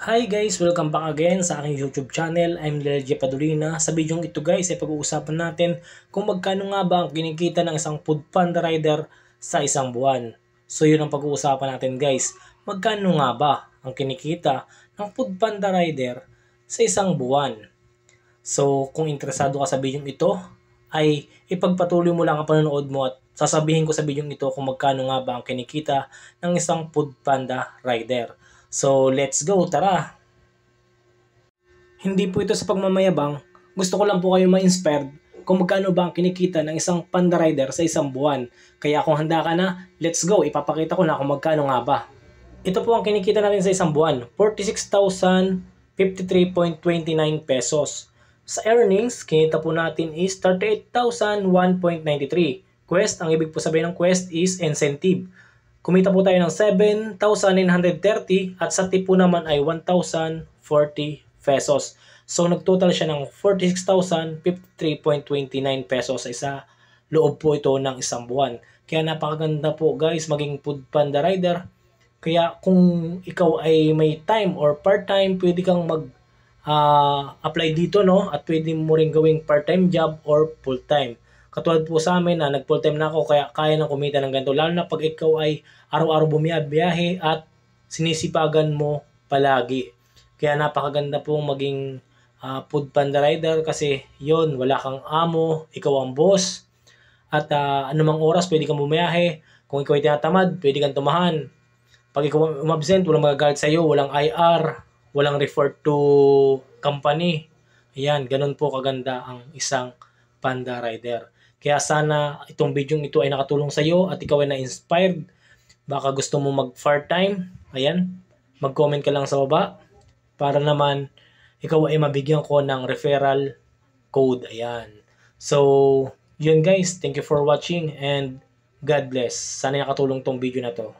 Hi guys! Welcome back again sa aking YouTube channel. I'm Lelje Padulina. Sa video ito guys ay pag-uusapan natin kung magkano nga ba ang kinikita ng isang Foodpanda rider sa isang buwan. So yun ang pag-uusapan natin guys. Magkano nga ba ang kinikita ng Foodpanda rider sa isang buwan? So kung interesado ka sa video ito ay ipagpatuloy mo lang ang panonood mo at sasabihin ko sa video ito kung magkano nga ba ang kinikita ng isang Foodpanda rider. So, let's go, tara! Hindi po ito sa pagmamayabang, gusto ko lang po kayo ma-inspired kung magkano ba ang kinikita ng isang panda rider sa isang buwan. Kaya kung handa ka na, let's go, ipapakita ko na kung magkano nga ba. Ito po ang kinikita natin sa isang buwan, 46,053.29 pesos. Sa earnings, kinita po natin is 38,001.93. Quest, ang ibig po sabihin ng quest is incentive. Kumita po tayo ng 7,930 at sa tip po naman ay 1,040 pesos. So nagtotal siya ng 46,053.29 pesos sa isa loob po ito ng isang buwan. Kaya napakaganda po guys maging Foodpanda rider. Kaya kung ikaw ay may time or part-time, pwede kang apply dito no at pwede mo rin gawing part-time job or full-time. Katulad po sa amin na nag-full time na ako kaya kaya nang kumita ng ganito. Lalo na pag ikaw ay araw-araw bumiyahe at sinisipagan mo palagi. Kaya napakaganda pong maging Foodpanda rider kasi yon wala kang amo, ikaw ang boss. At anumang oras pwede kang bumiyahe. Kung ikaw ay tinatamad, pwede kang tumahan. Pag ikaw umabsent, walang magagalit sa iyo, walang IR, walang refer to company. Ayan, ganun po kaganda ang isang Panda rider. Kaya sana itong video ito ay nakatulong sa iyo at ikaw ay na-inspired. Baka gusto mo mag-part-time. Ayan, mag-comment ka lang sa baba para naman ikaw ay mabigyan ko ng referral code. Ayan. So, yun guys. Thank you for watching and God bless. Sana nakatulong tong video na to.